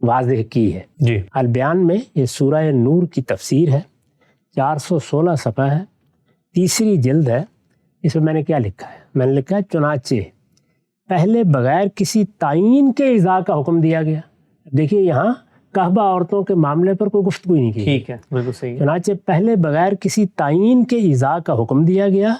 واضح کی ہے. جی. البیان میں یہ سورہ نور کی تفسیر ہے, 416 صفحہ ہے, تیسری جلد ہے. اس میں نے کیا لکھا ہے؟ میں نے لکھا ہے چنانچہ پہلے بغیر کسی تعین کے اذا کا حکم دیا گیا. دیکھیے یہاں کعبہ عورتوں کے معاملے پر کوئی گفتگو نہیں کی. ٹھیک ہے, بالکل صحیح. چنانچہ پہلے بغیر کسی تعین کے اذا کا حکم دیا گیا.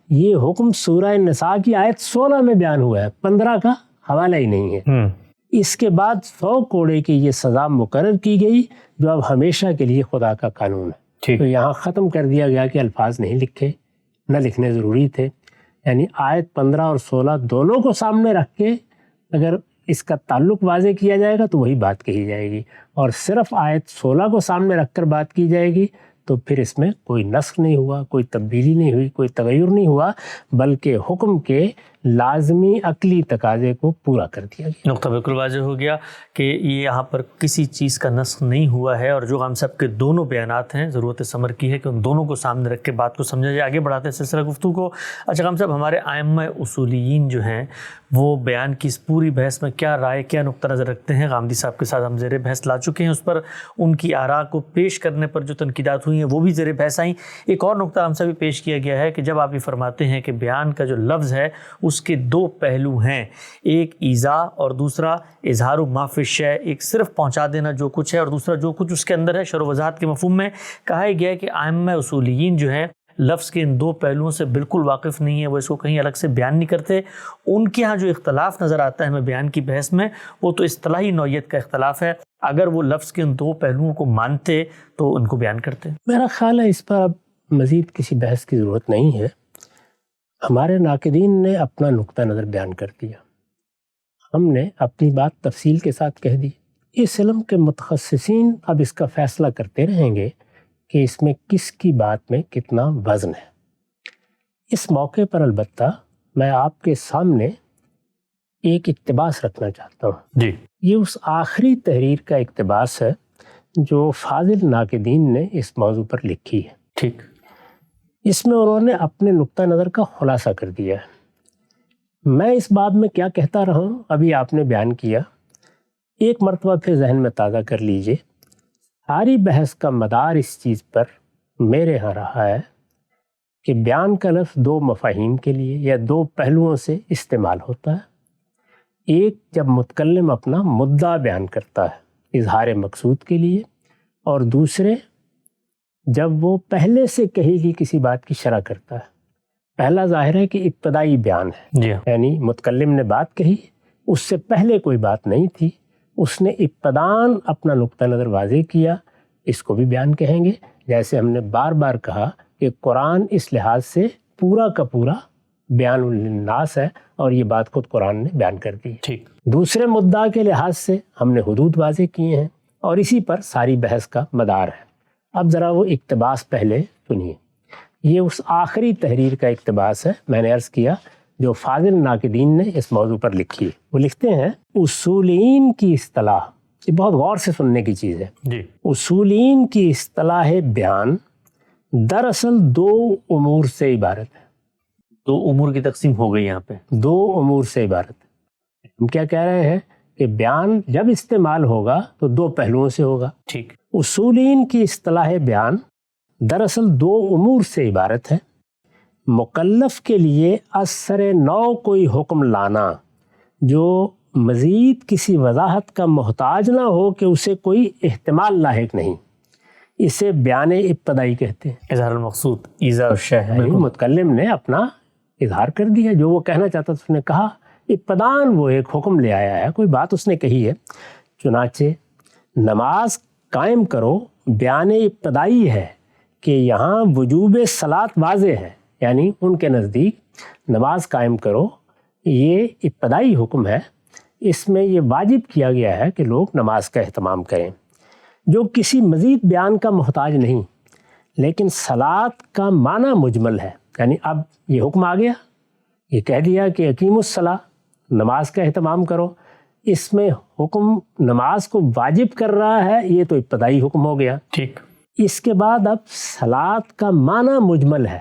یہ حکم سورہ نساء کی آیت 16 میں بیان ہوا ہے, 15 کا حوالہ ہی نہیں ہے. اس کے بعد 100 کوڑے کی یہ سزا مقرر کی گئی جو اب ہمیشہ کے لیے خدا کا قانون ہے. تو یہاں ختم کر دیا گیا کہ الفاظ نہیں لکھے, نہ لکھنے ضروری تھے. یعنی آیت 15 اور 16 دونوں کو سامنے رکھ کے اگر اس کا تعلق واضح کیا جائے گا تو وہی بات کہی جائے گی, اور صرف آیت 16 کو سامنے رکھ کر بات کی جائے گی تو پھر اس میں کوئی نسخ نہیں ہوا, کوئی تبدیلی نہیں ہوئی, کوئی تغیر نہیں ہوا, بلکہ حکم کے لازمی عقلی تقاضے کو پورا کر دیا گیا. نقطہ بالکل واضح ہو گیا کہ یہ یہاں پر کسی چیز کا نسخ نہیں ہوا ہے, اور جو ہم سب کے دونوں بیانات ہیں ضرورت سمر کی ہے کہ ان دونوں کو سامنے رکھ کے بات کو سمجھا جائے. آگے بڑھاتے ہیں سلسلہ گفتگو کو. اچھا ہم صاحب, ہمارے ائمہ اصولیین جو ہیں وہ بیان کی اس پوری بحث میں کیا رائے, کیا نقطہ نظر رکھتے ہیں؟ غامدی صاحب کے ساتھ ہم زیر بحث لا چکے ہیں, اس پر ان کی آراء کو پیش کرنے پر جو تنقیدات ہوئی ہیں وہ بھی زیر بحث آئیں. ایک اور نقطہ ہم سے بھی پیش کیا گیا ہے کہ جب آپ یہ فرماتے ہیں کہ بیان کا جو لفظ ہے اس کے دو پہلو ہیں, ایک ایذا اور دوسرا اظہار ما فی الشیء, ایک صرف پہنچا دینا جو کچھ ہے اور دوسرا جو کچھ اس کے اندر ہے. شرح و وضاحت کے مفہوم میں کہا گیا ہے کہ ائمہ اصولیین جو ہیں لفظ کے ان دو پہلوؤں سے بالکل واقف نہیں ہے, وہ اس کو کہیں الگ سے بیان نہیں کرتے. ان کے ہاں جو اختلاف نظر آتا ہے ہمیں بیان کی بحث میں وہ تو اصطلاحی نوعیت کا اختلاف ہے. اگر وہ لفظ کے ان دو پہلوؤں کو مانتے تو ان کو بیان کرتے. میرا خیال ہے اس پر اب مزید کسی بحث کی ضرورت نہیں ہے. ہمارے ناقدین نے اپنا نقطہ نظر بیان کر دیا, ہم نے اپنی بات تفصیل کے ساتھ کہہ دی. اس علم کے متخصصین اب اس کا فیصلہ کرتے رہیں گے کہ اس میں کس کی بات میں کتنا وزن ہے. اس موقع پر البتہ میں آپ کے سامنے ایک اقتباس رکھنا چاہتا ہوں. جی. یہ اس آخری تحریر کا اقتباس ہے جو فاضل ناقدین نے اس موضوع پر لکھی ہے. ٹھیک. اس میں انہوں نے اپنے نقطہ نظر کا خلاصہ کر دیا ہے. میں اس باب میں کیا کہتا رہا ہوں ابھی آپ نے بیان کیا, ایک مرتبہ پھر ذہن میں تازہ کر لیجئے. ساری بحث کا مدار اس چیز پر میرے ہاں رہا ہے کہ بیان کا لفظ دو مفاہیم کے لیے یا دو پہلوؤں سے استعمال ہوتا ہے. ایک جب متکلم اپنا مدعا بیان کرتا ہے اظہار مقصود کے لیے, اور دوسرے جب وہ پہلے سے کہی گئی کسی بات کی شرح کرتا ہے. پہلا ظاہر ہے کہ ابتدائی بیان ہے, یعنی متکلم نے بات کہی, اس سے پہلے کوئی بات نہیں تھی, اس نے ابتداً اپنا نقطہ نظر واضح کیا, اس کو بھی بیان کہیں گے. جیسے ہم نے بار بار کہا کہ قرآن اس لحاظ سے پورا کا پورا بیان للناس ہے, اور یہ بات خود قرآن نے بیان کر دی. ٹھیک. دوسرے مدعا کے لحاظ سے ہم نے حدود واضح کیے ہیں, اور اسی پر ساری بحث کا مدار ہے. اب ذرا وہ اقتباس پہلے سنیے. یہ اس آخری تحریر کا اقتباس ہے, میں نے عرض کیا, جو فاضل ناقدین نے اس موضوع پر لکھی ہے. وہ لکھتے ہیں اصولین کی اصطلاح, یہ بہت غور سے سننے کی چیز ہے. جی. اصولین کی اصطلاح بیان دراصل دو امور سے عبارت ہے. دو امور کی تقسیم ہو گئی یہاں پہ. دو امور سے عبارت ہے. ہم کیا کہہ رہے ہیں کہ بیان جب استعمال ہوگا تو دو پہلوؤں سے ہوگا. ٹھیک. اصولین کی اصطلاح بیان دراصل دو امور سے عبارت ہے. مکلف کے لیے اثر نو کوئی حکم لانا جو مزید کسی وضاحت کا محتاج نہ ہو کہ اسے کوئی احتمال لاحق نہیں, اسے بیان ابتدائی کہتے ہیں. اظہار المقصود, ایذا الشیء, متکلم نے اپنا اظہار کر دیا, جو وہ کہنا چاہتا تھا اس نے کہا. ابتداً وہ ایک حکم لے آیا ہے, کوئی بات اس نے کہی ہے. چنانچہ نماز قائم کرو بیان ابتدائی ہے کہ یہاں وجوب صلاۃ واضح ہے, یعنی ان کے نزدیک نماز قائم کرو یہ ابتدائی حکم ہے. اس میں یہ واجب کیا گیا ہے کہ لوگ نماز کا اہتمام کریں, جو کسی مزید بیان کا محتاج نہیں. لیکن صلاۃ کا معنی مجمل ہے, یعنی اب یہ حکم آ گیا, یہ کہہ دیا کہ اقیموا الصلاۃ, نماز کا اہتمام کرو. اس میں حکم نماز کو واجب کر رہا ہے, یہ تو ابتدائی حکم ہو گیا. ٹھیک. اس کے بعد اب صلاۃ کا معنی مجمل ہے.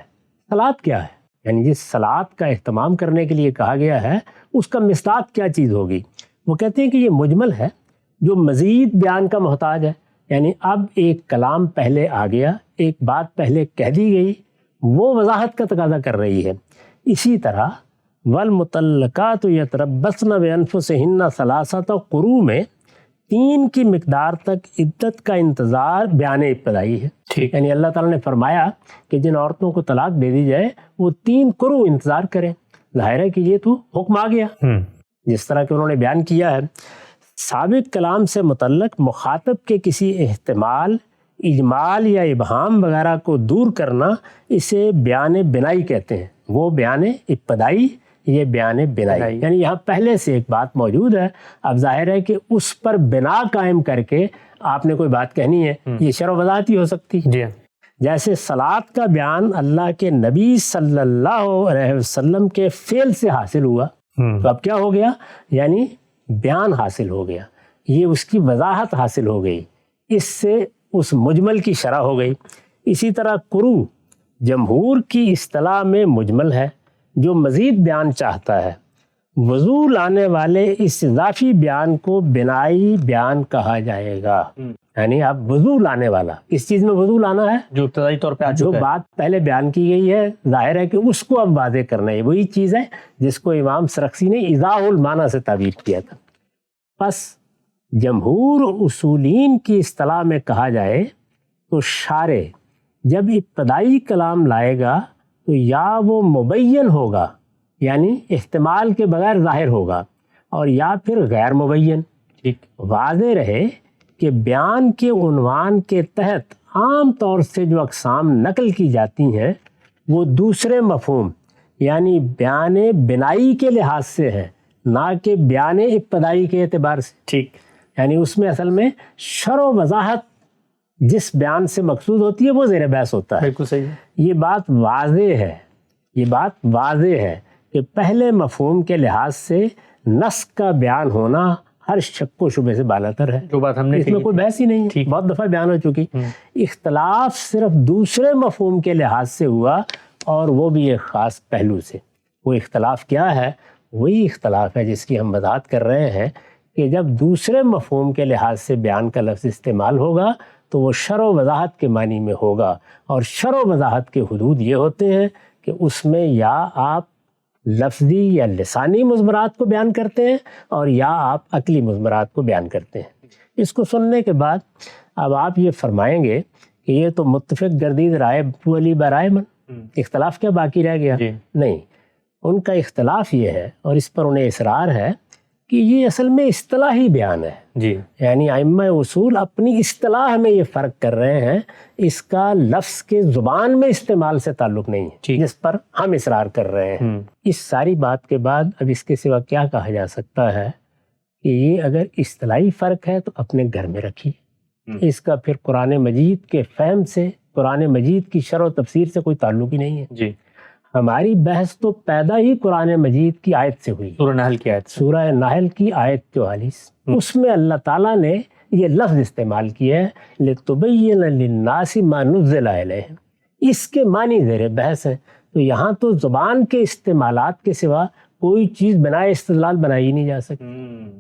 صلاۃ کیا ہے, یعنی جس صلاۃ کا اہتمام کرنے کے لیے کہا گیا ہے اس کا مصداق کیا چیز ہوگی. وہ کہتے ہیں کہ یہ مجمل ہے, جو مزید بیان کا محتاج ہے، یعنی اب ایک کلام پہلے آ گیا، ایک بات پہلے کہہ دی گئی، وہ وضاحت کا تقاضا کر رہی ہے۔ اسی طرح والمطلقات یتربصن بانفسہن ثلاثۃ قروء میں 3 کی مقدار تک عدت کا انتظار بیان ابتدائی ہے۔ یعنی اللہ تعالیٰ نے فرمایا کہ جن عورتوں کو طلاق دے دی جائے وہ 3 قروء انتظار کریں۔ ظاہر ہے کہ یہ تو حکم آ گیا، جس طرح کہ انہوں نے بیان کیا ہے۔ سابق کلام سے متعلق مخاطب کے کسی احتمال، اجمال یا ابہام وغیرہ کو دور کرنا اسے بیان بنائی کہتے ہیں۔ وہ بیان ابتدائی، یہ بیان بنائی، یعنی یہاں پہلے سے ایک بات موجود ہے، اب ظاہر ہے کہ اس پر بنا قائم کر کے آپ نے کوئی بات کہنی ہے، یہ شرح وضاحت ہی ہو سکتی ہے۔ جیسے صلاۃ کا بیان اللہ کے نبی صلی اللہ علیہ وسلم کے فعل سے حاصل ہوا، تو اب کیا ہو گیا؟ یعنی بیان حاصل ہو گیا، یہ اس کی وضاحت حاصل ہو گئی، اس سے اس مجمل کی شرح ہو گئی۔ اسی طرح قروء جمہور کی اصطلاح میں مجمل ہے جو مزید بیان چاہتا ہے۔ وضو لانے والے اس اضافی بیان کو بنائی بیان کہا جائے گا۔ یعنی اب وضو لانے والا، اس چیز میں وضو لانا ہے جو ابتدائی طور پہ جو بات پہلے بیان کی گئی ہے، ظاہر ہے کہ اس کو اب واضح کرنا ہے۔ وہی چیز ہے جس کو امام سرخسی نے ایضاح المعنی سے تعبیر کیا تھا۔ پس جمہور اصولین کی اصطلاح میں کہا جائے تو شارع جب ابتدائی کلام لائے گا تو یا وہ مبین ہوگا، یعنی احتمال کے بغیر ظاہر ہوگا، اور یا پھر غیر مبین۔ واضح رہے کہ بیان کے عنوان کے تحت عام طور سے جو اقسام نقل کی جاتی ہیں وہ دوسرے مفہوم یعنی بیان بنائی کے لحاظ سے ہیں، نہ کہ بیان ابتدائی کے اعتبار سے۔ یعنی اس میں اصل میں شرح و وضاحت جس بیان سے مقصود ہوتی ہے وہ زیر بحث ہوتا ہے۔ بالکل صحیح۔ یہ بات واضح ہے کہ پہلے مفہوم کے لحاظ سے نص کا بیان ہونا ہر شک و شبہ سے بالاتر ہے، جو بات ہم نے اس میں کوئی بحث ہی نہیں ہے، بہت دفعہ بیان ہو چکی۔ اختلاف صرف دوسرے مفہوم کے لحاظ سے ہوا، اور وہ بھی ایک خاص پہلو سے۔ وہ اختلاف کیا ہے؟ وہی اختلاف ہے جس کی ہم وضاحت کر رہے ہیں کہ جب دوسرے مفہوم کے لحاظ سے بیان کا لفظ استعمال ہوگا تو وہ شرح و وضاحت کے معنی میں ہوگا، اور شرح و وضاحت کے حدود یہ ہوتے ہیں کہ اس میں یا آپ لفظی یا لسانی مضمرات کو بیان کرتے ہیں، اور یا آپ عقلی مضمرات کو بیان کرتے ہیں۔ اس کو سننے کے بعد اب آپ یہ فرمائیں گے کہ یہ تو متفق گردید رائے ابو علی برائے من، اختلاف کیا باقی رہ گیا؟ نہیں، ان کا اختلاف یہ ہے، اور اس پر انہیں اصرار ہے کہ یہ اصل میں اصطلاحی بیان ہے۔ یعنی ائمہ اصول اپنی اصطلاح میں یہ فرق کر رہے ہیں، اس کا لفظ کے زبان میں استعمال سے تعلق نہیں ہے، جس پر ہم اصرار کر رہے ہیں۔ اس ساری بات کے بعد اب اس کے سوا کیا کہا جا سکتا ہے کہ یہ اگر اصطلاحی فرق ہے تو اپنے گھر میں رکھیے، اس کا پھر قرآن مجید کے فہم سے، قرآن مجید کی شرح و تفسیر سے کوئی تعلق ہی نہیں ہے۔ ہماری بحث تو پیدا ہی قرآن مجید کی آیت سے ہوئی، سورہ نحل کی آیت 44۔ اس میں اللہ تعالیٰ نے یہ لفظ استعمال کیا ہے لِتُبَيِّنَ لِلنَّاسِ مَا نُزِّلَ إِلَيْهِمْ، اس کے معنی زیر بحث ہیں۔ تو یہاں تو زبان کے استعمالات کے سوا کوئی چیز بنائے استدلال بنائی ہی نہیں جا سکتی۔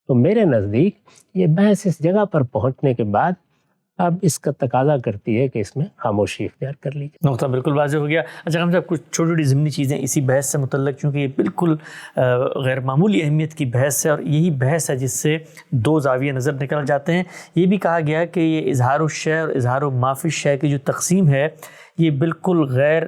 تو میرے نزدیک یہ بحث اس جگہ پر پہنچنے کے بعد اب اس کا تقاضا کرتی ہے کہ اس میں خاموشی اختیار کر لیجیے۔ نقطہ بالکل واضح ہو گیا۔ اچھا ہم صاحب کچھ چھوٹی چھوٹی ضمنی چیزیں اسی بحث سے متعلق، چونکہ یہ بالکل غیر معمولی اہمیت کی بحث ہے، اور یہی بحث ہے جس سے 2 زاویہ نظر نکل جاتے ہیں۔ یہ بھی کہا گیا کہ یہ اظہار الشیء اور اظہار ما فی الشیء کی جو تقسیم ہے یہ بالکل غیر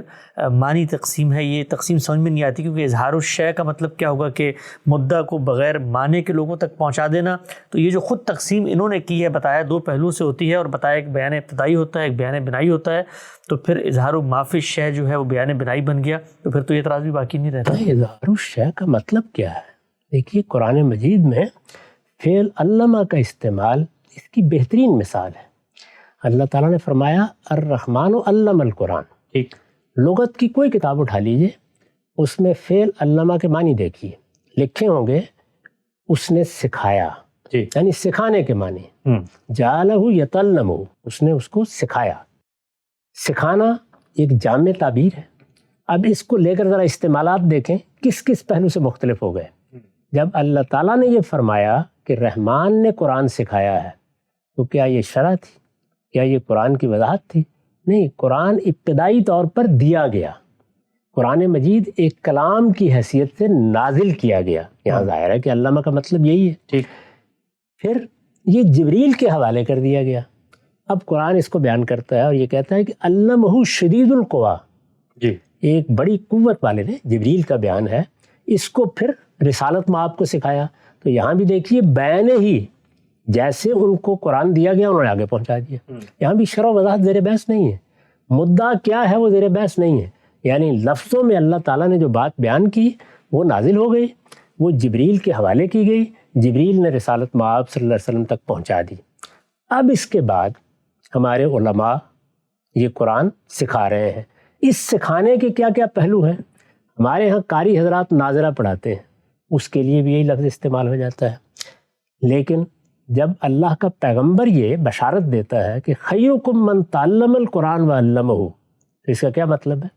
معنی تقسیم ہے۔ یہ تقسیم سمجھ میں نہیں آتی، کیونکہ اظہار الشیء کا مطلب کیا ہوگا کہ مدعا کو بغیر معنی کے لوگوں تک پہنچا دینا۔ تو یہ جو خود تقسیم انہوں نے کی ہے، بتایا 2 پہلو سے ہوتی ہے، اور بتایا ایک بیان ابتدائی ہوتا ہے، ایک بیان بنائی ہوتا ہے، تو پھر اظہار ما فی الشیء جو ہے وہ بیان بنائی بن گیا، تو پھر تو یہ اعتراض بھی باقی نہیں رہتا۔ اظہار الشیء کا مطلب کیا ہے؟ دیکھیے قرآن مجید میں فعل علمہ کا استعمال اس کی بہترین مثال ہے۔ اللہ تعالیٰ نے فرمایا الرحمن علم القرآن۔ لغت کی کوئی کتاب اٹھا لیجئے، اس میں فعل علمہ کے معنی دیکھیے، لکھے ہوں گے اس نے سکھایا، یعنی سکھانے کے معنی۔ جعلہ یتعلم، اس نے اس کو سکھایا۔ سکھانا ایک جامع تعبیر ہے۔ اب اس کو لے کر ذرا استعمالات دیکھیں کس کس پہلو سے مختلف ہو گئے۔ جب اللہ تعالیٰ نے یہ فرمایا کہ رحمان نے قرآن سکھایا ہے، تو کیا یہ شرع تھی؟ کیا یہ قرآن کی وضاحت تھی؟ نہیں، قرآن ابتدائی طور پر دیا گیا، قرآن مجید ایک کلام کی حیثیت سے نازل کیا گیا۔ یہاں ظاہر ہے کہ علامہ کا مطلب یہی ہے۔ ٹھیک، پھر یہ جبریل کے حوالے کر دیا گیا۔ اب قرآن اس کو بیان کرتا ہے اور یہ کہتا ہے کہ علمہ شدید القوا، جی، ایک بڑی قوت والے نے، جبریل کا بیان ہے، اس کو پھر رسالت مآب کو سکھایا۔ تو یہاں بھی دیکھیے بین ہی جیسے ان کو قرآن دیا گیا انہوں نے آگے پہنچا دیا۔ یہاں بھی شرح و وضاحت زیر بحث نہیں ہے، مدعا کیا ہے وہ زیر بحث نہیں ہے، یعنی لفظوں میں اللہ تعالیٰ نے جو بات بیان کی وہ نازل ہو گئی، وہ جبریل کے حوالے کی گئی، جبریل نے رسالت مآب صلی اللہ علیہ وسلم تک پہنچا دی۔ اب اس کے بعد ہمارے علماء یہ قرآن سکھا رہے ہیں۔ اس سکھانے کے کیا کیا پہلو ہیں؟ ہمارے ہاں قاری حضرات ناظرہ پڑھاتے ہیں، اس کے لیے بھی یہی لفظ استعمال ہو جاتا ہے، لیکن جب اللہ کا پیغمبر یہ بشارت دیتا ہے کہ خیرکم من تعلم القرآن وعلمہ، تو اس کا کیا مطلب ہے؟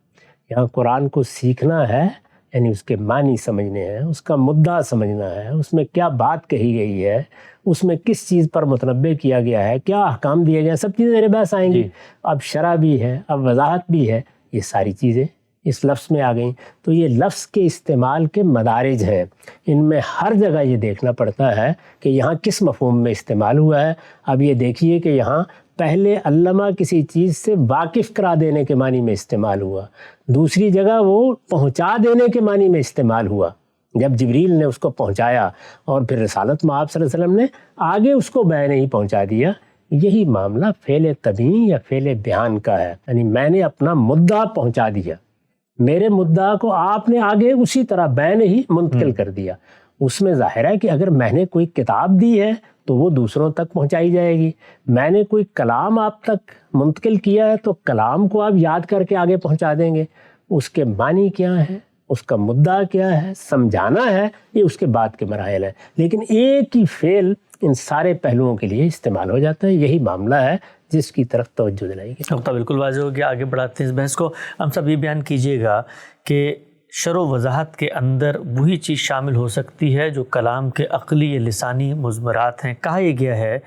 یہاں قرآن کو سیکھنا ہے، یعنی اس کے معنی سمجھنے ہیں، اس کا مدعا سمجھنا ہے، اس میں کیا بات کہی گئی ہے، اس میں کس چیز پر متنبع کیا گیا ہے، کیا احکام دیے گئے ہیں، سب چیزیں میرے بحث آئیں گی۔ اب شرع بھی ہے، اب وضاحت بھی ہے، یہ ساری چیزیں اس لفظ میں آ گئیں۔ تو یہ لفظ کے استعمال کے مدارج ہیں، ان میں ہر جگہ یہ دیکھنا پڑتا ہے کہ یہاں کس مفہوم میں استعمال ہوا ہے۔ اب یہ دیکھیے کہ یہاں پہلے علمہ کسی چیز سے واقف کرا دینے کے معنی میں استعمال ہوا، دوسری جگہ وہ پہنچا دینے کے معنی میں استعمال ہوا، جب جبریل نے اس کو پہنچایا، اور پھر رسالت مآب صلی اللہ علیہ وسلم نے آگے اس کو بیان ہی پہنچا دیا۔ یہی معاملہ فعل تبیین یا فعل بیان کا ہے، یعنی میں نے اپنا مدعا پہنچا دیا، میرے مدعا کو آپ نے آگے اسی طرح بیان ہی منتقل کر دیا۔ اس میں ظاہر ہے کہ اگر میں نے کوئی کتاب دی ہے تو وہ دوسروں تک پہنچائی جائے گی، میں نے کوئی کلام آپ تک منتقل کیا ہے تو کلام کو آپ یاد کر کے آگے پہنچا دیں گے، اس کے معنی کیا ہے، اس کا مدعا کیا ہے، سمجھانا ہے، یہ اس کے بعد کے مراحل ہیں، لیکن ایک ہی فعل ان سارے پہلوؤں کے لیے استعمال ہو جاتا ہے۔ یہی معاملہ ہے جس کی طرف توجہ دلائی گئی۔ نقطہ بالکل واضح ہو گیا، آگے بڑھاتے ہیں اس بحث کو۔ ہم سب یہ بیان کیجیے گا کہ شرح و وضاحت کے اندر وہی چیز شامل ہو سکتی ہے جو کلام کے عقلی یا لسانی مضمرات ہیں۔ کہا یہ گیا ہے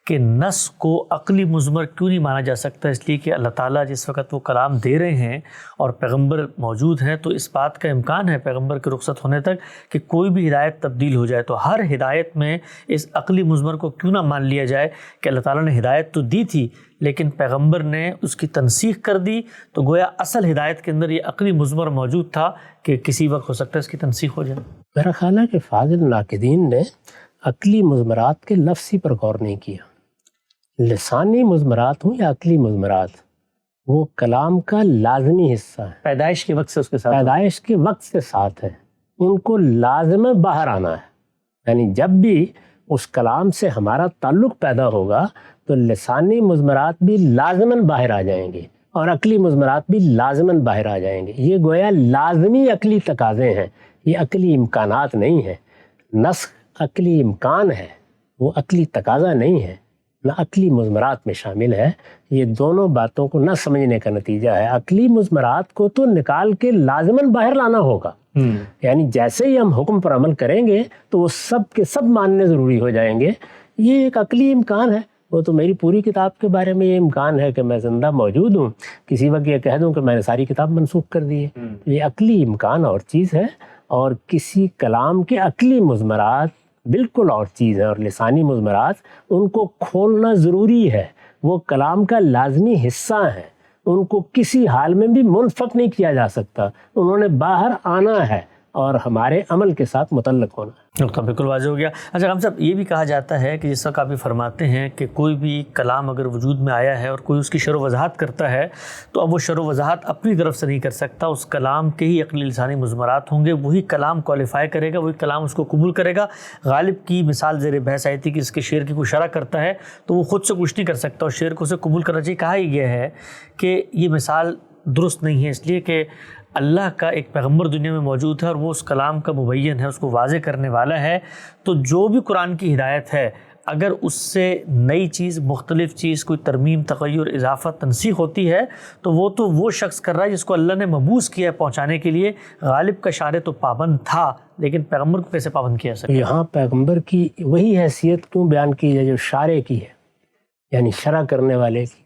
کہ نص کو عقلی مضمر کیوں نہیں مانا جا سکتا؟ اس لیے کہ اللہ تعالیٰ جس وقت وہ کلام دے رہے ہیں اور پیغمبر موجود ہیں تو اس بات کا امکان ہے پیغمبر کے رخصت ہونے تک کہ کوئی بھی ہدایت تبدیل ہو جائے، تو ہر ہدایت میں اس عقلی مضمر کو کیوں نہ مان لیا جائے کہ اللہ تعالیٰ نے ہدایت تو دی تھی لیکن پیغمبر نے اس کی تنسیخ کر دی، تو گویا اصل ہدایت کے اندر یہ عقلی مضمر موجود تھا کہ کسی وقت ہو سکتا ہے اس کی تنسیخ ہو جائے۔ میرا خیال ہے کہ فاضل ناقدین نے عقلی مضمرات کے لفظی پر غور نہیں کیا۔ لسانی مضمرات ہوں یا عقلی مضمرات، وہ کلام کا لازمی حصہ ہے، پیدائش کے وقت سے اس کے ساتھ پیدائش کے وقت سے ساتھ ہے، ان کو لازم باہر آنا ہے۔ یعنی جب بھی اس کلام سے ہمارا تعلق پیدا ہوگا تو لسانی مضمرات بھی لازماً باہر آ جائیں گے اور عقلی مضمرات بھی لازماً باہر آ جائیں گے۔ یہ گویا لازمی عقلی تقاضے ہیں، یہ عقلی امکانات نہیں ہیں۔ نسخ عقلی امکان ہے، وہ عقلی تقاضا نہیں ہے، نہ عقلی مضمرات میں شامل ہے۔ یہ دونوں باتوں کو نہ سمجھنے کا نتیجہ ہے۔ عقلی مضمرات کو تو نکال کے لازماً باہر لانا ہوگا، یعنی جیسے ہی ہم حکم پر عمل کریں گے تو وہ سب کے سب ماننے ضروری ہو جائیں گے۔ یہ ایک عقلی امکان ہے، وہ تو میری پوری کتاب کے بارے میں یہ امکان ہے کہ میں زندہ موجود ہوں، کسی وقت یہ کہہ دوں کہ میں نے ساری کتاب منسوخ کر دی ہے۔ یہ عقلی امکان اور چیز ہے، اور کسی کلام کے عقلی مضمرات بالکل اور چیز ہے، اور لسانی مضمرات ان کو کھولنا ضروری ہے، وہ کلام کا لازمی حصہ ہیں، ان کو کسی حال میں بھی منفک نہیں کیا جا سکتا، انہوں نے باہر آنا ہے اور ہمارے عمل کے ساتھ متعلق ہونا ہے۔ نقطہ بالکل واضح ہو گیا۔ اچھا ہم سب یہ بھی کہا جاتا ہے کہ جس وقت آپ فرماتے ہیں کہ کوئی بھی کلام اگر وجود میں آیا ہے اور کوئی اس کی شرح و وضاحت کرتا ہے تو اب وہ شرح و وضاحت اپنی طرف سے نہیں کر سکتا، اس کلام کے ہی عقلی لسانی مضمرات ہوں گے، وہی کلام کوالیفائی کرے گا، وہی کلام اس کو قبول کرے گا۔ غالب کی مثال زیر بحث آئی تھی کہ اس کے شعر کی کوئی شرح کرتا ہے تو وہ خود سے کچھ نہیں کر سکتا اور شعر کو اسے قبول کرنا چاہیے۔ کہا ہی گیا ہے کہ یہ مثال درست نہیں ہے، اس لیے کہ اللہ کا ایک پیغمبر دنیا میں موجود ہے اور وہ اس کلام کا مبین ہے، اس کو واضح کرنے والا ہے، تو جو بھی قرآن کی ہدایت ہے اگر اس سے نئی چیز، مختلف چیز، کوئی ترمیم، تغیر، اضافہ، تنسیخ ہوتی ہے تو وہ شخص کر رہا ہے جس کو اللہ نے مبعوث کیا ہے پہنچانے کے لیے۔ غالب کا شارع تو پابند تھا، لیکن پیغمبر کو کیسے پابند کیا سکتا؟ یہاں پیغمبر کی وہی حیثیت کیوں بیان کی ہے جو شارع کی ہے، یعنی شرع کرنے والے کی۔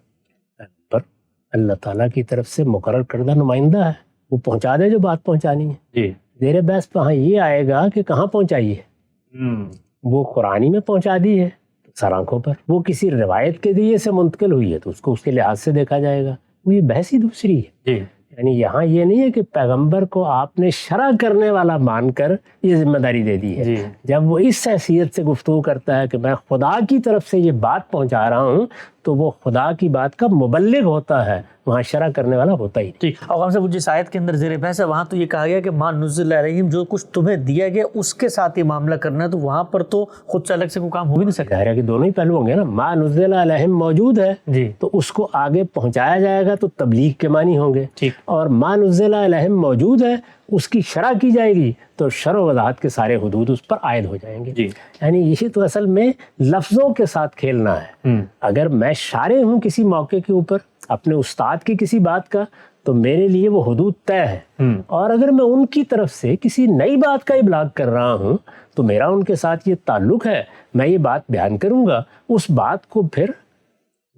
پیغمبر اللہ تعالیٰ کی طرف سے مقرر کردہ نمائندہ ہے، وہ پہنچا دے جو بات پہنچانی ہے۔ جی، زیر بحث وہاں یہ آئے گا کہ کہاں پہنچائی ہے۔ وہ قرآنی میں پہنچا دی ہے سر آنکھوں پر، وہ کسی روایت کے ذریعے سے منتقل ہوئی ہے تو اس کو اس کے لحاظ سے دیکھا جائے گا، وہ یہ بحث ہی دوسری ہے۔ جی، یعنی یہاں یہ نہیں ہے کہ پیغمبر کو آپ نے شرع کرنے والا مان کر یہ ذمہ داری دے دی ہے۔ جی، جب وہ اس حیثیت سے گفتگو کرتا ہے کہ میں خدا کی طرف سے یہ بات پہنچا رہا ہوں تو وہ خدا کی بات کا مبلغ ہوتا ہے، وہاں شرع کرنے والا ہوتا ہی نہیں۔ ٹھیک۔ اور ہم سے جس آیت کے اندر زیر بحث ہے وہاں تو یہ کہا گیا کہ ما نزل علیہم، جو کچھ تمہیں دیا گیا اس کے ساتھ یہ معاملہ کرنا ہے، تو وہاں پر تو خود سے الگ سے کوئی کام ہو بھی نہیں سکتا۔ ظاہر ہے کہ دونوں ہی پہلو ہوں گے نا، ما نزل علیہم موجود ہے جی، تو اس کو آگے پہنچایا جائے گا تو تبلیغ کے معنی ہوں گے، ٹھیک۔ اور ما نزل علیہم موجود ہے اس کی شرع کی جائے گی تو شرع و وضاحت کے سارے حدود اس پر عائد ہو جائیں گے۔ جی، یعنی یہ تو اصل میں لفظوں کے ساتھ کھیلنا ہے۔ اگر میں شارع ہوں کسی موقع کے اوپر اپنے استاد کی کسی بات کا تو میرے لیے وہ حدود طے ہے، اور اگر میں ان کی طرف سے کسی نئی بات کا ابلاغ کر رہا ہوں تو میرا ان کے ساتھ یہ تعلق ہے، میں یہ بات بیان کروں گا، اس بات کو پھر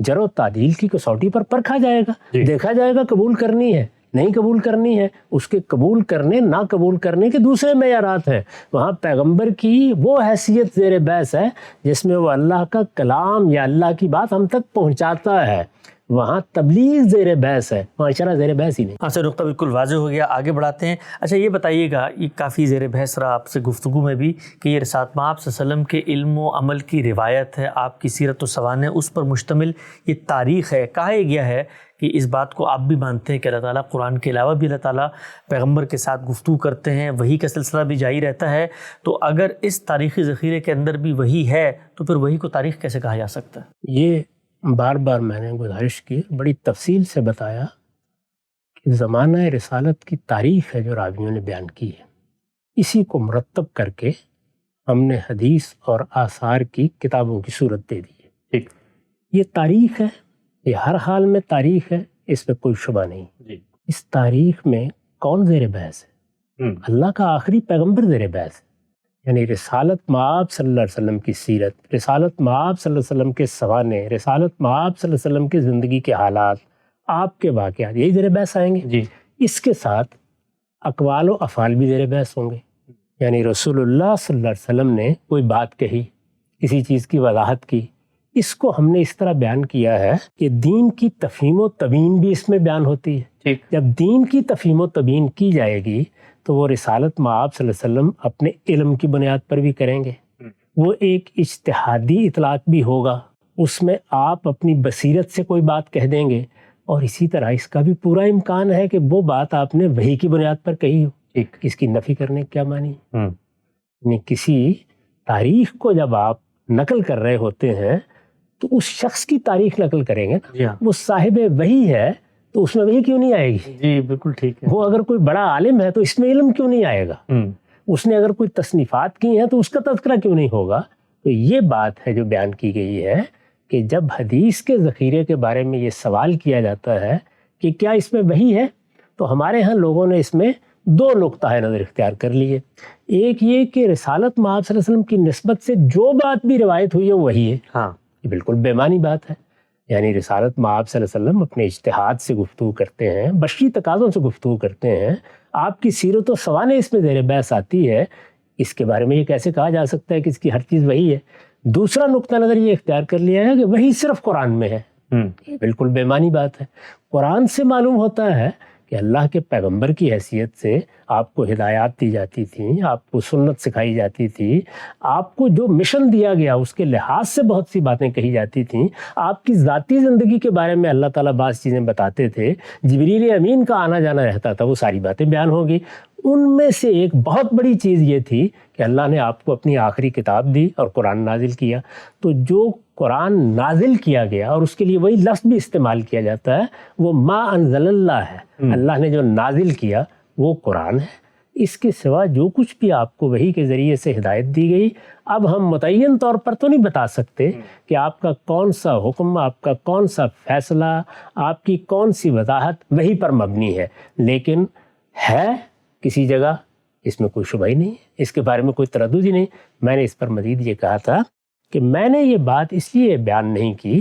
جرح و تعدیل کی کسوٹی پر پرکھا جائے گا، دیکھا جائے گا قبول کرنی ہے نہیں قبول کرنی ہے۔ اس کے قبول کرنے نہ قبول کرنے کے دوسرے معیارات ہیں۔ وہاں پیغمبر کی وہ حیثیت زیر بحث ہے جس میں وہ اللہ کا کلام یا اللہ کی بات ہم تک پہنچاتا ہے، وہاں تبلیغ زیر بحث ہے، وہاں شرع زیر بحث ہی نہیں۔ ہاں سر، نقطہ بالکل واضح ہو گیا، آگے بڑھاتے ہیں۔ اچھا یہ بتائیے گا، یہ کافی زیر بحث رہا آپ سے گفتگو میں بھی کہ یہ رسالت مآب صلی اللہ علیہ وسلم کے علم و عمل کی روایت ہے، آپ کی سیرت و سوانح اس پر مشتمل یہ تاریخ ہے۔ کہا گیا ہے کہ اس بات کو آپ بھی مانتے ہیں کہ اللہ تعالیٰ قرآن کے علاوہ بھی اللہ تعالیٰ پیغمبر کے ساتھ گفتگو کرتے ہیں، وحی کا سلسلہ بھی جاری رہتا ہے، تو اگر اس تاریخی ذخیرے کے اندر بھی وحی ہے تو پھر وحی کو تاریخ کیسے کہا جا سکتا ہے؟ یہ بار بار میں نے گزارش کی، بڑی تفصیل سے بتایا کہ زمانہ رسالت کی تاریخ ہے جو راویوں نے بیان کی ہے، اسی کو مرتب کر کے ہم نے حدیث اور آثار کی کتابوں کی صورت دے دی ہے۔ ٹھیک، یہ تاریخ ہے، یہ ہر حال میں تاریخ ہے، اس میں کوئی شبہ نہیں۔ جی، اس تاریخ میں کون زیر بحث ہے؟ اللہ کا آخری پیغمبر زیر بحث ہے، یعنی رسالت مآب صلی اللہ علیہ وسلم کی سیرت، رسالت مآب صلی اللہ علیہ وسلم کے سوانح، رسالت مآب صلی اللہ علیہ وسلم کی زندگی کے حالات، آپ کے واقعات، یہی زیر بحث آئیں گے۔ جی، اس کے ساتھ اقوال و افعال بھی زیر بحث ہوں گے، یعنی رسول اللہ صلی اللہ علیہ وسلم نے کوئی بات کہی، کسی چیز کی وضاحت کی، اس کو ہم نے اس طرح بیان کیا ہے کہ دین کی تفہیم و تبیین بھی اس میں بیان ہوتی ہے۔ ٹھیک، جب دین کی تفہیم و تبیین کی جائے گی تو وہ رسالت مآب صلی اللہ علیہ وسلم اپنے علم کی بنیاد پر بھی کریں گے، وہ ایک اجتہادی اطلاق بھی ہوگا، اس میں آپ اپنی بصیرت سے کوئی بات کہہ دیں گے، اور اسی طرح اس کا بھی پورا امکان ہے کہ وہ بات آپ نے وحی کی بنیاد پر کہی ہو۔ ٹھیک، اس کی نفی کرنے کا کیا معنی؟ یعنی کسی تاریخ کو جب آپ نقل کر رہے ہوتے ہیں تو اس شخص کی تاریخ نقل کریں گے، جی ہاں، وہ صاحب وحی ہے تو اس میں وحی کیوں نہیں آئے گی؟ جی بالکل ٹھیک ہے۔ وہ اگر کوئی بڑا عالم ہے تو اس میں علم کیوں نہیں آئے گا؟ اس نے اگر کوئی تصنیفات کی ہیں تو اس کا تذکرہ کیوں نہیں ہوگا؟ تو یہ بات ہے جو بیان کی گئی ہے کہ جب حدیث کے ذخیرے کے بارے میں یہ سوال کیا جاتا ہے کہ کیا اس میں وحی ہے، تو ہمارے ہاں لوگوں نے اس میں دو نقطۂ نظر اختیار کر لیے۔ ایک یہ کہ رسالت مآب صلی اللہ علیہ وسلم کی نسبت سے جو بات بھی روایت ہوئی ہے وہی ہے، ہاں، یہ بالکل بے معنی بات ہے۔ یعنی رسالت مآب صلی اللہ علیہ وسلم اپنے اجتہاد سے گفتگو کرتے ہیں، بشری تقاضوں سے گفتگو کرتے ہیں، آپ کی سیرت و سوانح اس میں زیر بحث آتی ہے، اس کے بارے میں یہ کیسے کہا جا سکتا ہے کہ اس کی ہر چیز وہی ہے؟ دوسرا نقطہ نظر یہ اختیار کر لیا ہے کہ وہی صرف قرآن میں ہے، یہ بالکل بے معنی بات ہے۔ قرآن سے معلوم ہوتا ہے کہ اللہ کے پیغمبر کی حیثیت سے آپ کو ہدایات دی جاتی تھیں، آپ کو سنت سکھائی جاتی تھی، آپ کو جو مشن دیا گیا اس کے لحاظ سے بہت سی باتیں کہی جاتی تھیں، آپ کی ذاتی زندگی کے بارے میں اللہ تعالیٰ بعض چیزیں بتاتے تھے، جبریل امین کا آنا جانا رہتا تھا، وہ ساری باتیں بیان ہوگی۔ ان میں سے ایک بہت بڑی چیز یہ تھی کہ اللہ نے آپ کو اپنی آخری کتاب دی اور قرآن نازل کیا، تو جو قرآن نازل کیا گیا اور اس کے لیے وہی لفظ بھی استعمال کیا جاتا ہے وہ ما انزل اللہ ہے، اللہ نے جو نازل کیا وہ قرآن ہے۔ اس کے سوا جو کچھ بھی آپ کو وحی کے ذریعے سے ہدایت دی گئی، اب ہم متعین طور پر تو نہیں بتا سکتے کہ آپ کا کون سا حکم، آپ کا کون سا فیصلہ، آپ کی کون سی وضاحت وحی پر مبنی ہے، لیکن ہے کسی جگہ، اس میں کوئی شبہ ہی نہیں ہے، اس کے بارے میں کوئی تردد ہی نہیں۔ میں نے اس پر مزید یہ کہا تھا کہ میں نے یہ بات اس لیے بیان نہیں کی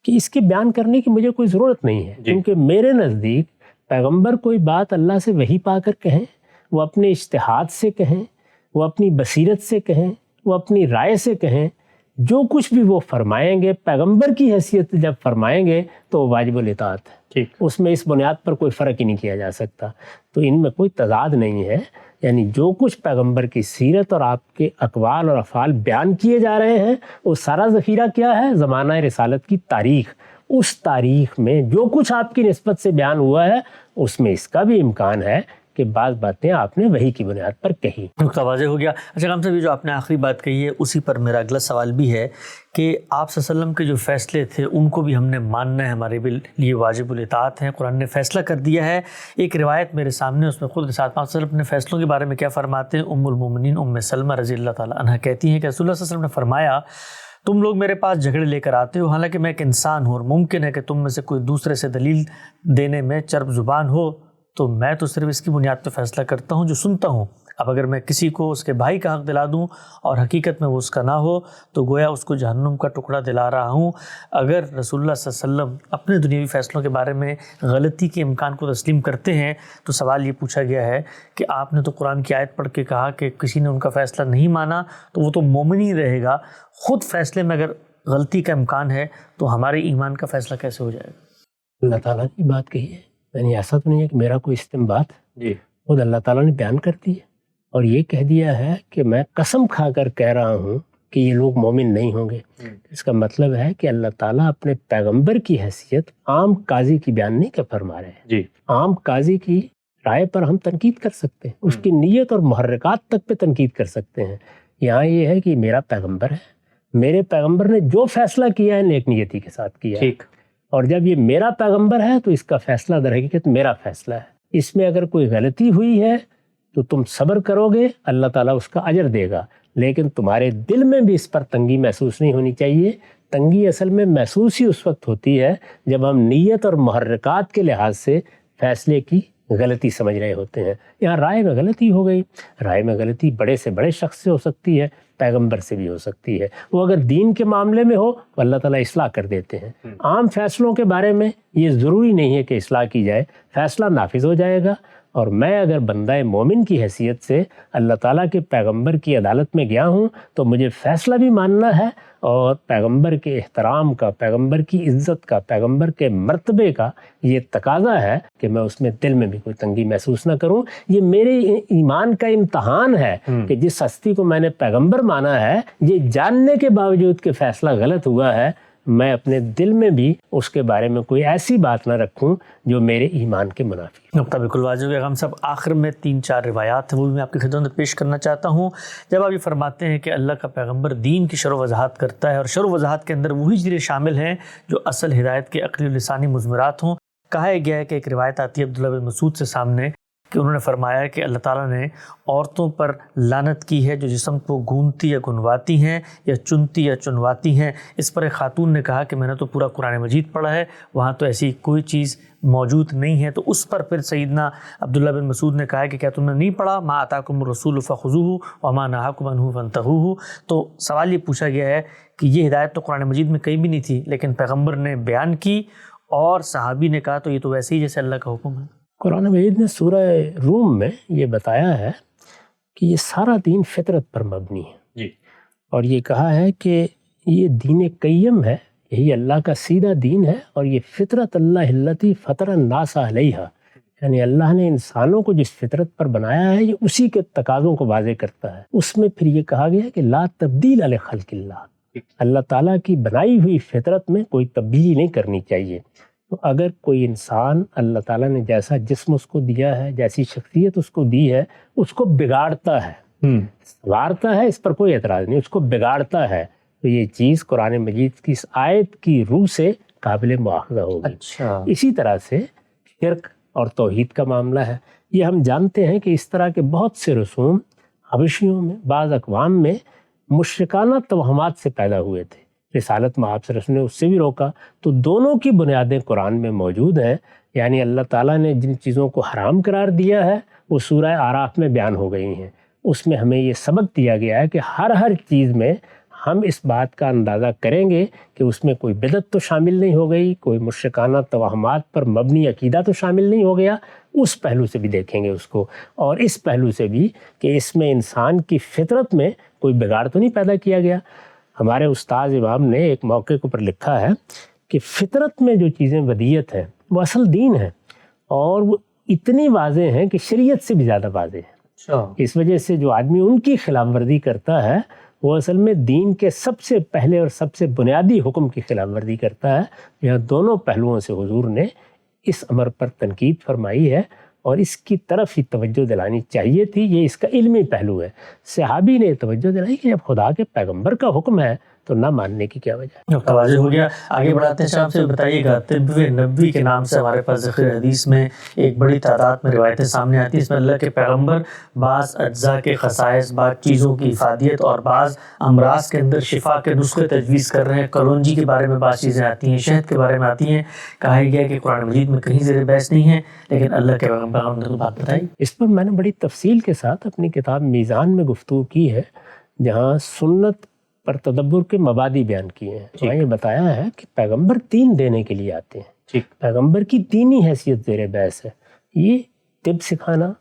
کہ اس کے بیان کرنے کی مجھے کوئی ضرورت نہیں ہے، کیونکہ میرے نزدیک پیغمبر کوئی بات اللہ سے وحی پا کر کہیں، وہ اپنے اجتہاد سے کہیں، وہ اپنی بصیرت سے کہیں، وہ اپنی رائے سے کہیں، جو کچھ بھی وہ فرمائیں گے پیغمبر کی حیثیت سے جب فرمائیں گے تو وہ واجب الاطاعت ہے، اس میں اس بنیاد پر کوئی فرق ہی نہیں کیا جا سکتا۔ تو ان میں کوئی تضاد نہیں ہے، یعنی جو کچھ پیغمبر کی سیرت اور آپ کے اقوال اور افعال بیان کیے جا رہے ہیں وہ سارا ذخیرہ کیا ہے؟ زمانہ رسالت کی تاریخ۔ اس تاریخ میں جو کچھ آپ کی نسبت سے بیان ہوا ہے اس میں اس کا بھی امکان ہے کہ بعض باتیں آپ نے وحی کی بنیاد پر کہی۔ نقطہ واضح ہو گیا۔ اچھا غام صاحب، یہ جو آپ نے آخری بات کہی ہے اسی پر میرا اگلا سوال بھی ہے کہ آپ صلی اللہ علیہ وسلم کے جو فیصلے تھے ان کو بھی ہم نے ماننا ہے، ہمارے لیے واجب الاطاعت ہیں، قرآن نے فیصلہ کر دیا ہے۔ ایک روایت میرے سامنے، اس میں خود رسالت پاک صلی اللہ علیہ وسلم اپنے فیصلوں کے بارے میں کیا فرماتے ہیں۔ ام المومنین ام سلمہ رضی اللہ تعالیٰ عنہ کہتی ہیں کہ رسول اللہ صلی اللہ علیہ وسلم نے فرمایا، تم لوگ میرے پاس جھگڑے لے کر آتے ہو، حالانکہ میں ایک انسان ہوں اور ممکن ہے کہ تم میں سے کوئی دوسرے سے دلیل دینے میں چرب زبان ہو، تو میں تو صرف اس کی بنیاد پہ فیصلہ کرتا ہوں جو سنتا ہوں۔ اب اگر میں کسی کو اس کے بھائی کا حق دلا دوں اور حقیقت میں وہ اس کا نہ ہو تو گویا اس کو جہنم کا ٹکڑا دلا رہا ہوں۔ اگر رسول اللہ صلی اللہ علیہ وسلم اپنے دنیاوی فیصلوں کے بارے میں غلطی کے امکان کو تسلیم کرتے ہیں تو سوال یہ پوچھا گیا ہے کہ آپ نے تو قرآن کی آیت پڑھ کے کہا کہ کسی نے ان کا فیصلہ نہیں مانا تو وہ تو مومن ہی رہے گا، خود فیصلے میں اگر غلطی کا امکان ہے تو ہمارے ایمان کا فیصلہ کیسے ہو جائے گا؟ اللہ تعالیٰ کی بات کہی ہے، یعنی ایسا تو نہیں ہے کہ میرا کوئی استنباط، خود اللہ تعالیٰ نے بیان کر دی ہے اور یہ کہہ دیا ہے کہ میں قسم کھا کر کہہ رہا ہوں کہ یہ لوگ مومن نہیں ہوں گے۔ اس کا مطلب ہے کہ اللہ تعالیٰ اپنے پیغمبر کی حیثیت عام قاضی کی بیان نہیں کر فرما رہے ہیں۔ عام قاضی کی رائے پر ہم تنقید کر سکتے ہیں، اس کی نیت اور محرکات تک پہ تنقید کر سکتے ہیں۔ یہاں یہ ہے کہ میرا پیغمبر ہے، میرے پیغمبر نے جو فیصلہ کیا ہے نیک نیتی کے ساتھ کیا ہے، اور جب یہ میرا پیغمبر ہے تو اس کا فیصلہ در حقیقت میرا فیصلہ ہے۔ اس میں اگر کوئی غلطی ہوئی ہے تو تم صبر کرو گے، اللہ تعالیٰ اس کا اجر دے گا، لیکن تمہارے دل میں بھی اس پر تنگی محسوس نہیں ہونی چاہیے۔ تنگی اصل میں محسوس ہی اس وقت ہوتی ہے جب ہم نیت اور محرکات کے لحاظ سے فیصلے کی غلطی سمجھ رہے ہوتے ہیں۔ یہاں رائے میں غلطی ہو گئی، رائے میں غلطی بڑے سے بڑے شخص سے ہو سکتی ہے، پیغمبر سے بھی ہو سکتی ہے، وہ اگر دین کے معاملے میں ہو تو اللہ تعالیٰ اصلاح کر دیتے ہیں۔ عام فیصلوں کے بارے میں یہ ضروری نہیں ہے کہ اصلاح کی جائے، فیصلہ نافذ ہو جائے گا، اور میں اگر بندہ مومن کی حیثیت سے اللہ تعالیٰ کے پیغمبر کی عدالت میں گیا ہوں تو مجھے فیصلہ بھی ماننا ہے، اور پیغمبر کے احترام کا، پیغمبر کی عزت کا، پیغمبر کے مرتبے کا یہ تقاضا ہے کہ میں اس میں دل میں بھی کوئی تنگی محسوس نہ کروں۔ یہ میرے ایمان کا امتحان ہے کہ جس ہستی کو میں نے پیغمبر مانا ہے، یہ جاننے کے باوجود کہ فیصلہ غلط ہوا ہے، میں اپنے دل میں بھی اس کے بارے میں کوئی ایسی بات نہ رکھوں جو میرے ایمان کے منافی۔ نقطہ بالکل واضح ہو گیا۔ ہم سب آخر میں 3-4 روایات ہیں وہ بھی میں آپ کی خدمت میں پیش کرنا چاہتا ہوں۔ جب آپ یہ فرماتے ہیں کہ اللہ کا پیغمبر دین کی شرح و وضاحت کرتا ہے اور شرح و وضاحت کے اندر وہی چیزیں شامل ہیں جو اصل ہدایت کے عقلی و لسانی مضمرات ہوں، کہا گیا ہے کہ ایک روایت آتی ہے عبداللہ بن مسعود سے سامنے کہ انہوں نے فرمایا کہ اللہ تعالیٰ نے عورتوں پر لعنت کی ہے جو جسم کو گونتی یا گنواتی ہیں یا چنتی یا چنواتی ہیں۔ اس پر ایک خاتون نے کہا کہ میں نے تو پورا قرآن مجید پڑھا ہے، وہاں تو ایسی کوئی چیز موجود نہیں ہے۔ تو اس پر پھر سیدنا عبداللہ بن مسعود نے کہا کہ کیا تم نے نہیں پڑھا ما آتاکم الرسول فخذوہ وما نہاکم عنہ فانتہوہ؟ تو سوال یہ پوچھا گیا ہے کہ یہ ہدایت تو قرآن مجید میں کہیں بھی نہیں تھی، لیکن پیغمبر نے بیان کی اور صحابی نے کہا تو یہ تو ویسے ہی جیسے اللہ کا حکم ہے۔ قرآن مجید نے سورہ روم میں یہ بتایا ہے کہ یہ سارا دین فطرت پر مبنی ہے، اور یہ کہا ہے کہ یہ دین قیم ہے، یہی اللہ کا سیدھا دین ہے، اور یہ فطرت اللہ التی فطر الناس علیہا، یعنی اللہ نے انسانوں کو جس فطرت پر بنایا ہے یہ اسی کے تقاضوں کو واضح کرتا ہے۔ اس میں پھر یہ کہا گیا کہ لا تبدیل لخلق اللہ، اللہ تعالیٰ کی بنائی ہوئی فطرت میں کوئی تبدیلی نہیں کرنی چاہیے۔ تو اگر کوئی انسان اللہ تعالیٰ نے جیسا جسم اس کو دیا ہے، جیسی شخصیت اس کو دی ہے، اس کو بگاڑتا ہے، سنوارتا ہے، اس پر کوئی اعتراض نہیں، اس کو بگاڑتا ہے، تو یہ چیز قرآن مجید کی اس آیت کی روح سے قابل مواخذہ ہوگی۔ اسی طرح سے شرک اور توحید کا معاملہ ہے یہ ہم جانتے ہیں کہ اس طرح کے بہت سے رسوم حبشیوں میں، بعض اقوام میں مشرکانہ توہمات سے پیدا ہوئے تھے۔ رسالت مآب صلی اللہ علیہ وسلم نے اس سے بھی روکا۔ تو دونوں کی بنیادیں قرآن میں موجود ہیں، یعنی اللہ تعالیٰ نے جن چیزوں کو حرام قرار دیا ہے وہ سورہ اعراف میں بیان ہو گئی ہیں۔ اس میں ہمیں یہ سبق دیا گیا ہے کہ ہر چیز میں ہم اس بات کا اندازہ کریں گے کہ اس میں کوئی بدعت تو شامل نہیں ہو گئی، کوئی مشرکانہ توہمات پر مبنی عقیدہ تو شامل نہیں ہو گیا، اس پہلو سے بھی دیکھیں گے اس کو، اور اس پہلو سے بھی کہ اس میں انسان کی فطرت میں کوئی بگاڑ تو نہیں پیدا کیا گیا۔ ہمارے استاذ امام نے ایک موقع کے اوپر لکھا ہے کہ فطرت میں جو چیزیں ودیعت ہیں وہ اصل دین ہے، اور وہ اتنی واضح ہیں کہ شریعت سے بھی زیادہ واضح ہیں۔ اس وجہ سے جو آدمی ان کی خلاف ورزی کرتا ہے وہ اصل میں دین کے سب سے پہلے اور سب سے بنیادی حکم کی خلاف ورزی کرتا ہے۔ یہاں دونوں پہلوؤں سے حضور نے اس امر پر تنقید فرمائی ہے، اور اس کی طرف ہی توجہ دلانی چاہیے تھی۔ یہ اس کا علمی پہلو ہے۔ صحابی نے توجہ دلائی کہ جب خدا کے پیغمبر کا حکم ہے تو نہ ماننے کی کیا وجہ ہے۔ واضح ہو گیا۔ آگے بڑھاتے ہیں، صاحب سے بتائیے گا، طب نبوی کے نام سے ہمارے پاس ذکر حدیث میں ایک بڑی تعداد میں روایتیں سامنے آتی ہیں۔ اس میں اللہ کے پیغمبر بعض اجزاء کے خصائص، بعض چیزوں کی افادیت اور بعض امراض کے اندر شفا کے نسخے تجویز کر رہے ہیں۔ کلونجی کے بارے میں بعض چیزیں آتی ہیں، شہد کے بارے میں آتی ہیں۔ کہا گیا کہ قرآن مجید میں کہیں زیر بحث نہیں ہے، لیکن اللہ کے پیغمبر نے تو بات بتائی۔ اس پر میں نے بڑی تفصیل کے ساتھ اپنی کتاب میزان میں گفتگو کی ہے، جہاں سنت پر تدبر کے مبادی بیان کیے ہیں۔ میں یہ بتایا ہے کہ پیغمبر دین دینے کے لیے آتے ہیں، پیغمبر کی دینی حیثیت زیر بحث ہے۔ یہ طب سکھانا،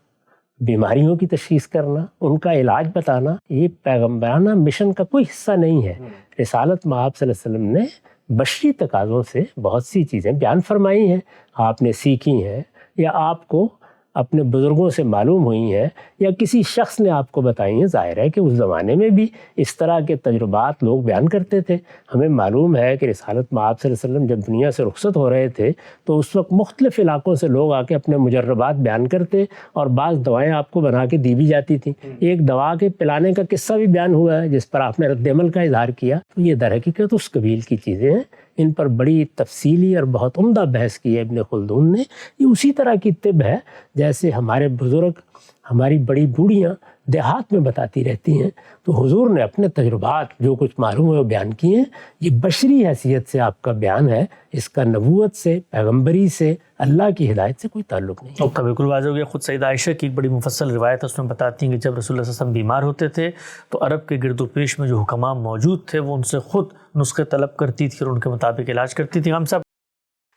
بیماریوں کی تشخیص کرنا، ان کا علاج بتانا، یہ پیغمبرانہ مشن کا کوئی حصہ نہیں ہے۔ رسالت مآب صلی اللہ علیہ وسلم نے بشری تقاضوں سے بہت سی چیزیں بیان فرمائی ہیں، آپ نے سیکھی ہیں یا آپ کو اپنے بزرگوں سے معلوم ہوئی ہیں یا کسی شخص نے آپ کو بتائی ہیں۔ ظاہر ہے کہ اس زمانے میں بھی اس طرح کے تجربات لوگ بیان کرتے تھے۔ ہمیں معلوم ہے کہ رسالت مآب صلی اللہ علیہ وسلم جب دنیا سے رخصت ہو رہے تھے تو اس وقت مختلف علاقوں سے لوگ آ کے اپنے مجربات بیان کرتے، اور بعض دوائیں آپ کو بنا کے دی بھی جاتی تھیں۔ ایک دوا کے پلانے کا قصہ بھی بیان ہوا ہے جس پر آپ نے رد عمل کا اظہار کیا۔ تو یہ در حقیقت اس قبیل کی چیزیں ہیں، ان پر بڑی تفصیلی اور بہت عمدہ بحث کی ہے ابن خلدون نے۔ یہ اسی طرح کی طب ہے جیسے ہمارے بزرگ، ہماری بڑی بوڑھیاں دیہات میں بتاتی رہتی ہیں، تو حضور نے اپنے تجربات جو کچھ معلوم ہے وہ بیان کیے ہیں۔ یہ بشری حیثیت سے آپ کا بیان ہے، اس کا نبوت سے، پیغمبری سے، اللہ کی ہدایت سے کوئی تعلق نہیں۔ تو بالکل واضح ہو گیا۔ خود سیدہ عائشہ کی ایک بڑی مفصل روایت ہے، اس میں بتاتی ہیں کہ جب رسول اللہ صلی اللہ علیہ وسلم بیمار ہوتے تھے تو عرب کے گرد و پیش میں جو حکماء موجود تھے وہ ان سے خود نسخے طلب کرتی تھی اور ان کے مطابق علاج کرتی تھی۔ ہم سب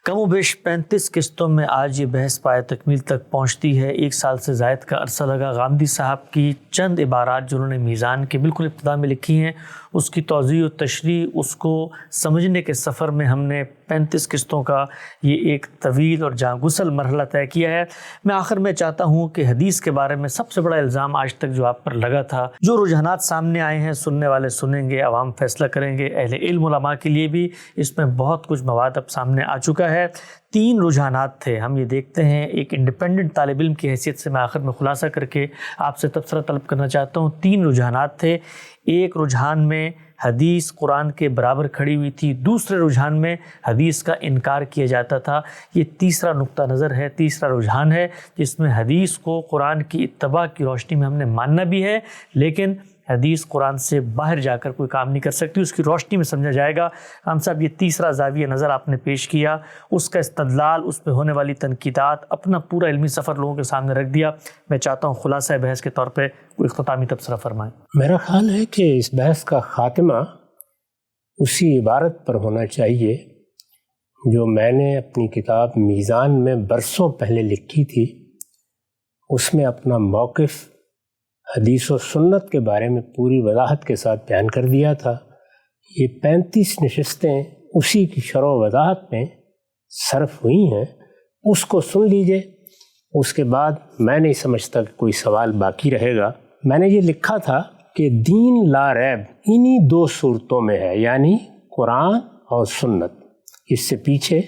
کم و بیش 35 قسطوں میں آج یہ بحث پائے تکمیل تک پہنچتی ہے۔ 1 سال سے زائد کا عرصہ لگا۔ غامدی صاحب کی چند عبارات جو انہوں نے میزان کے بالکل ابتدا میں لکھی ہیں، اس کی توضیح و تشریح، اس کو سمجھنے کے سفر میں ہم نے 35 قسطوں کا یہ ایک طویل اور جاں گسل مرحلہ طے کیا ہے۔ میں آخر میں چاہتا ہوں کہ حدیث کے بارے میں سب سے بڑا الزام آج تک جو آپ پر لگا تھا، جو رجحانات سامنے آئے ہیں، سننے والے سنیں گے، عوام فیصلہ کریں گے، اہل علم علماء کے لیے بھی اس میں بہت کچھ مواد اب سامنے آ چکا ہے۔ 3 رجحانات تھے، ہم یہ دیکھتے ہیں ایک انڈیپینڈنٹ طالب علم کی حیثیت سے میں آخر میں خلاصہ کر کے آپ سے تبصرہ طلب کرنا چاہتا ہوں۔ 3 رجحانات تھے۔ ایک رجحان میں حدیث قرآن کے برابر کھڑی ہوئی تھی، دوسرے رجحان میں حدیث کا انکار کیا جاتا تھا۔ یہ تیسرا نقطہ نظر ہے، تیسرا رجحان ہے جس میں حدیث کو قرآن کی اتباع کی روشنی میں ہم نے ماننا بھی ہے، لیکن حدیث قرآن سے باہر جا کر کوئی کام نہیں کر سکتی، اس کی روشنی میں سمجھا جائے گا۔ ہم صاحب یہ تیسرا زاویہ نظر آپ نے پیش کیا، اس کا استدلال، اس پہ ہونے والی تنقیدات، اپنا پورا علمی سفر لوگوں کے سامنے رکھ دیا۔ میں چاہتا ہوں خلاصہ بحث کے طور پہ کوئی اختتامی تبصرہ فرمائیں۔ میرا خیال ہے کہ اس بحث کا خاتمہ اسی عبارت پر ہونا چاہیے جو میں نے اپنی کتاب میزان میں برسوں پہلے لکھی تھی۔ اس میں اپنا موقف حدیث و سنت کے بارے میں پوری وضاحت کے ساتھ بیان کر دیا تھا۔ یہ 35 نشستیں اسی کی شرح و وضاحت میں صرف ہوئی ہیں، اس کو سن لیجئے۔ اس کے بعد میں نہیں سمجھتا کہ کوئی سوال باقی رہے گا۔ میں نے یہ لکھا تھا کہ دین لا ریب انہی 2 صورتوں میں ہے، یعنی قرآن اور سنت۔ اس سے پیچھے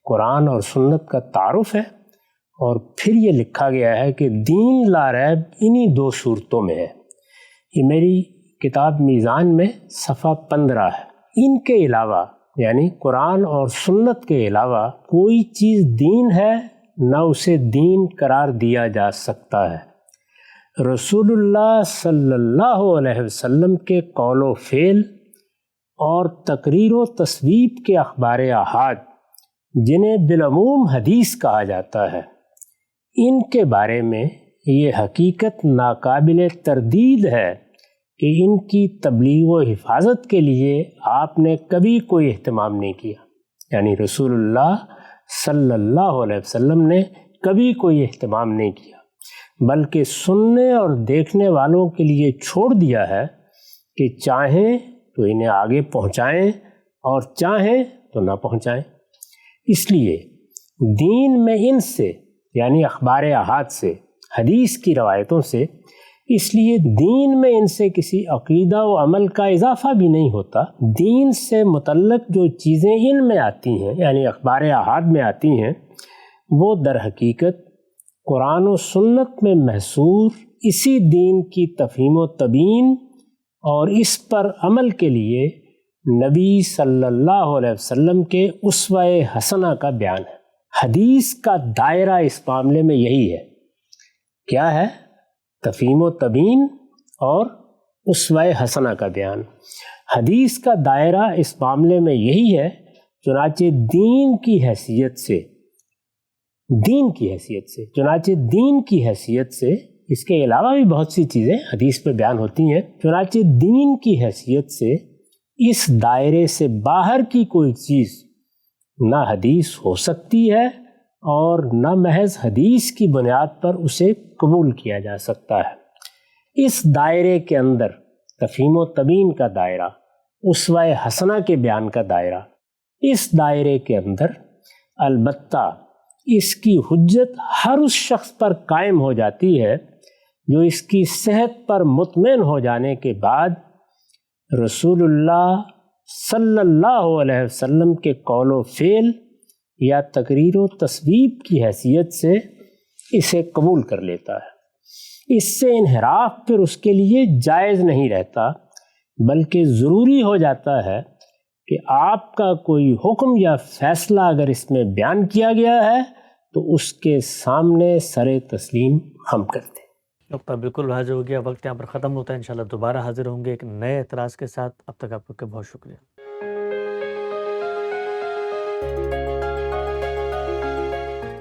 قرآن اور سنت کا تعارف ہے، اور پھر یہ لکھا گیا ہے کہ دین لا ریب انہی 2 صورتوں میں ہے۔ یہ میری کتاب میزان میں صفحہ 15 ہے۔ ان کے علاوہ یعنی قرآن اور سنت کے علاوہ کوئی چیز دین ہے نہ اسے دین قرار دیا جا سکتا ہے۔ رسول اللہ صلی اللہ علیہ وسلم کے قول و فعل اور تقریر و تصویب کے اخبار احاد، جنہیں بالعموم حدیث کہا جاتا ہے، ان کے بارے میں یہ حقیقت ناقابل تردید ہے کہ ان کی تبلیغ و حفاظت کے لیے آپ نے کبھی کوئی اہتمام نہیں کیا، یعنی رسول اللہ صلی اللہ علیہ وسلم نے کبھی کوئی اہتمام نہیں کیا، بلکہ سننے اور دیکھنے والوں کے لیے چھوڑ دیا ہے کہ چاہیں تو انہیں آگے پہنچائیں اور چاہیں تو نہ پہنچائیں۔ اس لیے دین میں ان سے، یعنی اخبار احاد سے، حدیث کی روایتوں سے، اس لیے دین میں ان سے کسی عقیدہ و عمل کا اضافہ بھی نہیں ہوتا۔ دین سے متعلق جو چیزیں ان میں آتی ہیں، یعنی اخبار احاد میں آتی ہیں، وہ در حقیقت قرآن و سنت میں محصور اسی دین کی تفہیم و تبیین اور اس پر عمل کے لیے نبی صلی اللہ علیہ وسلم کے اسوہ حسنہ کا بیان ہے۔ حدیث کا دائرہ اس معاملے میں یہی ہے۔ کیا ہے؟ تفہیم و تبیین اور اسوہ حسنہ کا بیان۔ حدیث کا دائرہ اس معاملے میں یہی ہے، چنانچہ دین کی حیثیت سے اس کے علاوہ بھی بہت سی چیزیں حدیث میں بیان ہوتی ہیں، چنانچہ دین کی حیثیت سے اس دائرے سے باہر کی کوئی چیز نہ حدیث ہو سکتی ہے اور نہ محض حدیث کی بنیاد پر اسے قبول کیا جا سکتا ہے۔ اس دائرے کے اندر تفہیم و تبیین کا دائرہ، اسوہ حسنہ کے بیان کا دائرہ، اس دائرے کے اندر البتہ اس کی حجت ہر اس شخص پر قائم ہو جاتی ہے جو اس کی صحت پر مطمئن ہو جانے کے بعد رسول اللہ صلی اللہ علیہ وسلم کے قول و فعل یا تقریر و تصویب کی حیثیت سے اسے قبول کر لیتا ہے۔ اس سے انحراف پھر اس کے لیے جائز نہیں رہتا، بلکہ ضروری ہو جاتا ہے کہ آپ کا کوئی حکم یا فیصلہ اگر اس میں بیان کیا گیا ہے تو اس کے سامنے سر تسلیم ہم کرتے ہیں۔ نقطہ بالکل واضح ہو گیا، وقت یہاں پر ختم ہوتا ہے، انشاءاللہ دوبارہ حاضر ہوں گے ایک نئے اعتراض کے ساتھ۔ اب تک آپ کا بہت شکریہ۔